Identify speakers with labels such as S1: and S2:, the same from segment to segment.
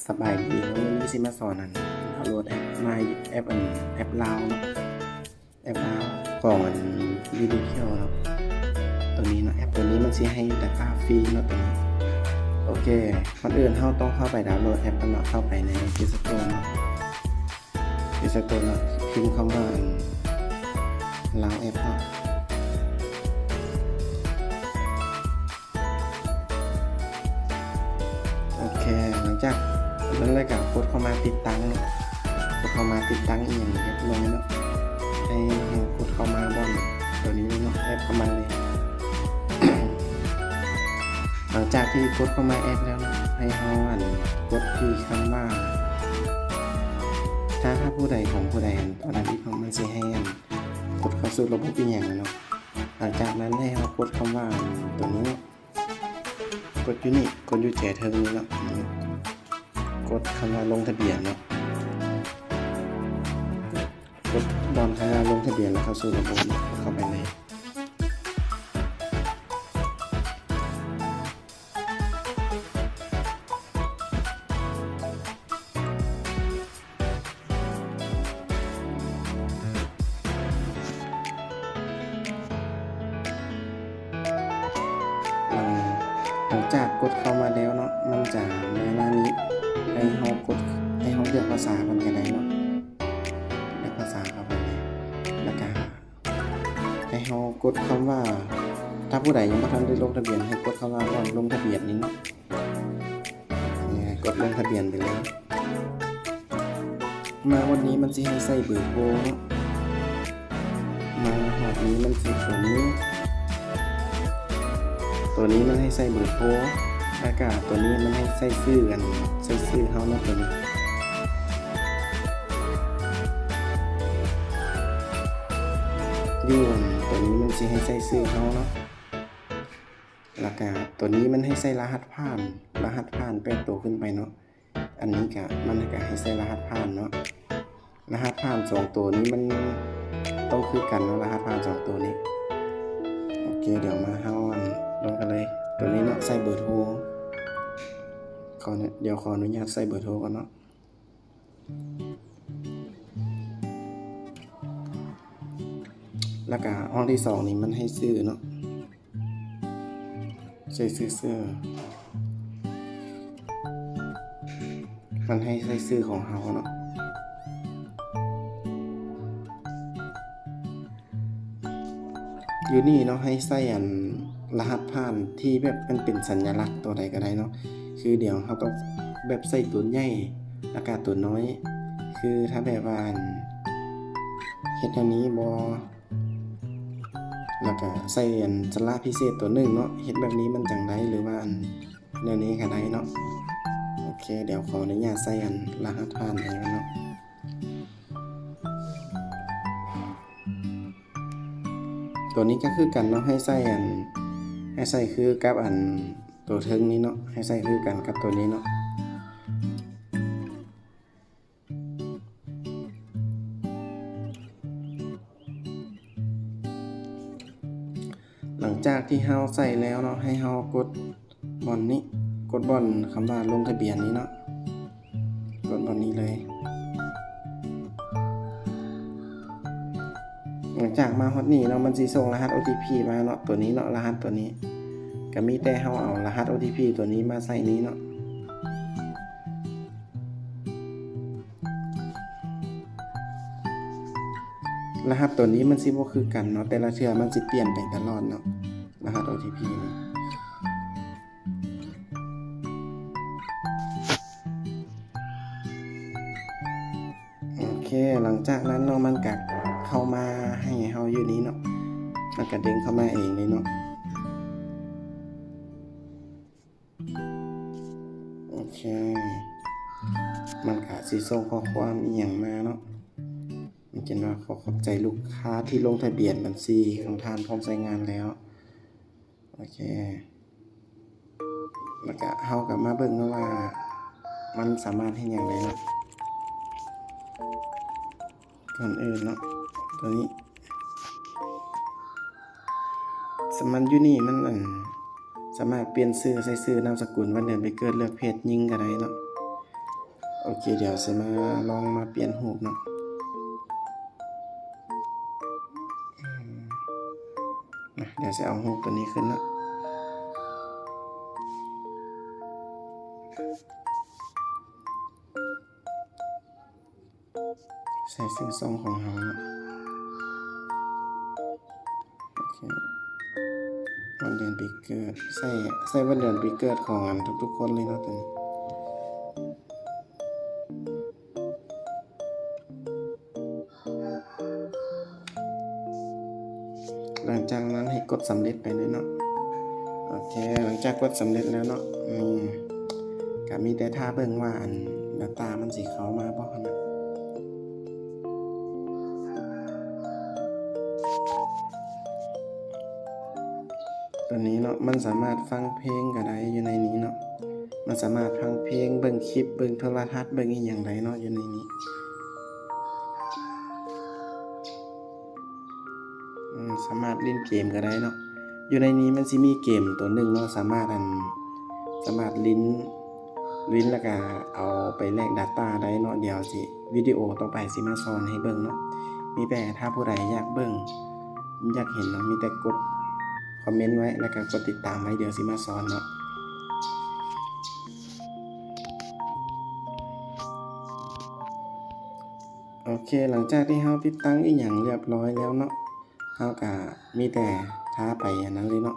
S1: สบายดีเนาะวันนี้สิมาสอนดาวน์โหลดแอปมาแอปลาวเนาะแอปลาวของวิดีเที่ยวเนาะตัวนี้เนาะแอปตัวนี้มันสิให้dataฟรีเนาะตัวนี้โอเคก่อนอื่นเราต้องเข้าไปดาวน์โหลดแอปกันเนาะเข้าไปใน Play Store เนาะ Play Store เนาะพิมพ์คำว่าลาวแอปเนาะโอเคหลังจากนั้นเลยก็กดเข้ามาติดตั้งเนาะกดเข้ามาติดตั้งอีกอย่างเรียบร้อยเนาะให้กดเข้ามาบ่อนตัวนี้เนาะแอปเข้ามาเลย หลังจากที่กดเข้ามาแอปแล้วเนาะให้เฮากดที่คำว่าถ้าผู้ใดของผู้ใดตอนนั้นที่มันสิให้กดเข้าสู่ระบบอีกอย่างเนาะหลังจากนั้นให้เฮากดคำว่าตัวนี้กดอยู่นี่กดอยู่แจเทิงนี้เนาะกดคำว่าลงทะเบียนเนาะกดบอลคำว่าลงทะเบียนแล้วเข้าสู่ระบบเข้าไปเลยหลังจากกดเข้ามาแล้วเนาะมันจะในหน้านี้ให้เฮาเลือกภาษามันก็ได้เนาะเลือกภาษาเข้าไปเลยแล้วก็ให้เฮากดคำว่าถ้าผู้ใดยังไม่ทันได้ลงทะเบียนให้กดคำว่าก่อนลงทะเบียนนี้เนาะนี่กดลงทะเบียนไปเลยมาวันนี้มันสิให้ใส่เบอร์โทรเนาะมาหอดนี้มันสิตัวนี้มันให้ใส่เบอร์โทรอากาศตัวนี้มันให้ใส่ชื่อกันใส่ชื่อเฮาเนาะตัวนี้ยื่นตัวนี้มันสิให้ใส่ชื่อเฮาเนาะแล้วก็ตัวนี้มันให้ใส่รหัสผ่าน8ตัวขึ้นไปเนาะอันนี้ก็มันก็ให้ใส่รหัสผ่านเนาะรหัสผ่าน2ตัวนี้มันต้องคือกันเนาะรหัสผ่าน2ตัวนี้โอเคเดี๋ยวมาเฮาลงกันเลยตัวนี้เนาะใส่เบอร์โทรเดี๋ยวขออนุญาตใส่เบอร์โทรก่อนเนาะแล้วก็ห้องที่2นี่มันให้ซื้อเนาะใส่ซื้อมันให้ใส่ซื้อของเฮาเนาะอยู่นี่เนาะให้ใส่รหัสผ่านที่แบบมันเป็นสัญลักษณ์ตัวใดก็ได้เนาะคือเดี๋ยวเราต้องแบบใส่ตัวใหญ่แล้วก็ตัวน้อยคือถ้าแบบว่าเฮ็ดอันนี้บ่แล้วก็ใส่สระพิเศษตัวนึงเนาะเฮ็ดแบบนี้มันจังได๋หรือว่าแนวนี้ก็ได้เนาะโอเคเดี๋ยวขออนุญาตใส่รหัสผ่านให้มันเนาะตัวนี้ก็คือกันเนาะให้ใส่คือกับตัวเทิงนี้เนาะให้ใส่คือกันกับตัวนี้เนาะหลังจากที่เฮาใส่แล้วเนาะให้เฮากดบอลนี้กดบอลคำว่าลงทะเบียนนี้เนาะกดบอลนี้เลยหลังจากมาฮอดนี้เนาะมันสิส่งรหัส OTP มาเนาะตัวนี้เนาะรหัสตัวนี้ก็มีแต่เฮาเอารหัส OTP ตัวนี้มาใส่นี้เนาะรหัสตัวนี้มันสิบ่คือกันเนาะแต่ละเทื่อมันสิเปลี่ยนไปตลอดเนาะรหัส OTP นี่โอเคหลังจากนั้นเนาะมันก็เข้ามาให้เฮาอยู่นี้เนาะมันก็เด้งเข้ามาเองเลยเนาะโอเคมันก็สิส่งข้อความอีหยังมาเนาะมันจะว่าขอบใจลูกค้าที่ลงทะเบียนบัญชีของท่านพร้อมใช้งานแล้วโอเคแล้วก็เฮาก็มาเบิ่งว่ามันสามารถเฮ็ดหยังได้เนาะก่อนอื่นเนาะตัวนี้สมันอยู่นี่มันสามารถเปลี่ยนชื่อใส่ชื่อนามสกุลวันเดือนปีเกิดเลือกเพศหญิงก็ได้เนาะ โอเคเดี๋ยวสิมาลองมาเปลี่ยนรูปเนาะเดี๋ยวจะเอารูปตัวนี้ขึ้นเนาะใส่ชื่อซองของเราเนาะโอเควันเดือนปีเกิดใส่วันเดือนปีเกิดของทุกๆคนเลยเนาะตัวนี้หลังจากนั้นให้กดสำเร็จไปเลยเนาะโอเคหลังจากกดสำเร็จแล้วเนาะก็มีแต่ท่าเบิ่งว่าdata มันสิเข้ามาบ่คั่นน่ะตัวนี้เนาะมันสามารถฟังเพลงก็ได้อยู่ในนี้เนาะมันสามารถฟังเพลงเบิ่งคลิปเบิ่งโทรทัศน์เบิ่งอีหยังได้เนาะอยู่ในนี้สามารถเล่นเกมก็ได้เนาะอยู่ในนี้มันสิมีเกมตัวหนึ่งเนาะสามารถลิ้นแล้วก็เอาไปแลก data ได้เนาะเดี๋ยวสิวิดีโอต่อไปสิมาสอนให้เบิ่งเนาะมีแต่ถ้าผู้ใดอยากเบิ่งอยากเห็นเนาะมีแต่กดคอมเมนต์ไว้แล้วก็กดติดตามไว้เดี๋ยวสิมาสอนเนาะโอเคหลังจากที่เฮาติดตั้งอีหยังเรียบร้อยแล้วเนาะเฮาก็มีแต่ท้าไปอันนั้นเลยเนาะ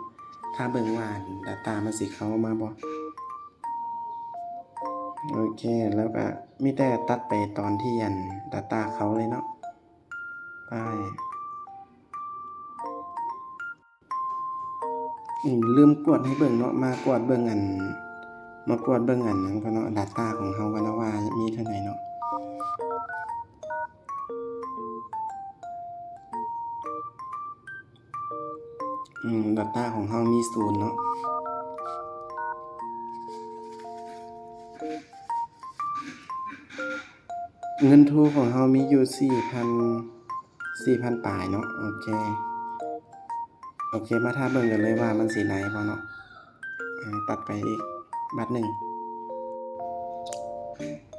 S1: ถ้าเบิ่งว่า data มันสิเข้ามาบ่โอเคแล้วก็มีแต่ตัดไปตอนที่data เขาเลยเนาะไปลืมกดให้เบิ่งเนาะมากดเบิ่งนั้นก็เนาะ data ของเฮาก็เนาะว่ามีเท่าไหร่เนาะdata ของเฮามี0เนาะเงินทูของเฮามีอยู่ 4,000 ปลายเนาะโอเคมาถ้าเบิ่งกันเลยว่ามันสิไหลบ่เนาะตัดไปอีกบัตรหนึ่ง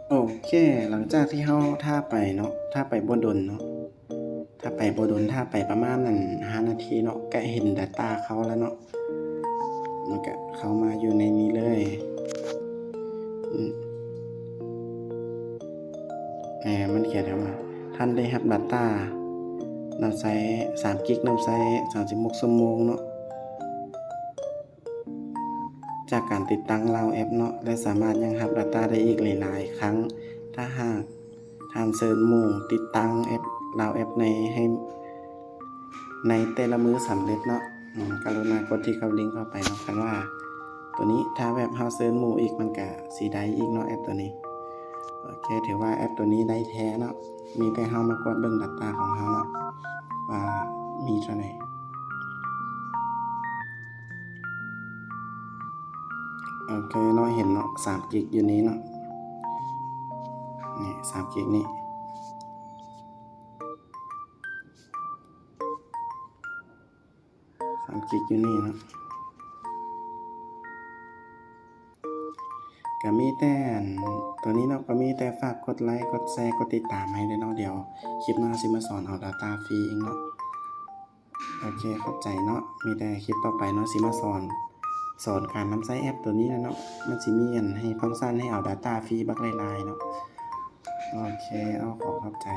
S1: โอเคหลังจากที่เฮาท่าไปเนาะท่าไปบ่ดนเนาะท่าไปประมาณนั้น5นาทีเนาะก็เห็น data เขาแล้วเนาะมันก็เข้ามาอยู่ในนี้เลยมันเขียนว่าท่านได้รับ data นำใช้3 กิกนำใช้36ชั่วโมงเนาะจากการติดตั้งLaoแอปเนาะและสามารถยังรับ data ได้อีกหลายๆครั้งถ้าหากท่านเซิร์ชหมู่ติดตั้งแอปLaoแอปในแต่ละมื้อสำเร็จเนาะกรุณากดที่ลิงก์เข้าไปเนาะกันว่าตัวนี้ถ้าแบบเฮาเซิร์ชหมู่อีกมันก็สิได้อีกเนาะแอปตัวนี้โอเคถือว่าแอปตัวนี้ได้แท้เนาะมีแต่เฮามากดเบิ่ง data ของเฮาเนาะว่ามีเท่าไหร่โอเคเนาะเห็นเนาะ3 กิกอยู่นี้เนาะนี่3 กิกนี่3 กิกอยู่นี่เนาะก็มีแต่ตัวนี้เนาะก็มีแต่ฝากกดไลค์กดแชร์กดติดตามให้ด้วยเนาะเดี๋ยวคลิปหน้าสิมาสอนเอา data ฟรีเองเนาะโอเคเข้าใจเนาะมีแต่คลิปต่อไปเนาะสิมาสอนการนำใช้แอปตัวนี้นะเนาะมันสิมีให้ฟังก์ชันให้เอา data ฟรีบักหลายๆเนาะโอเคเอาขอเข้าใจ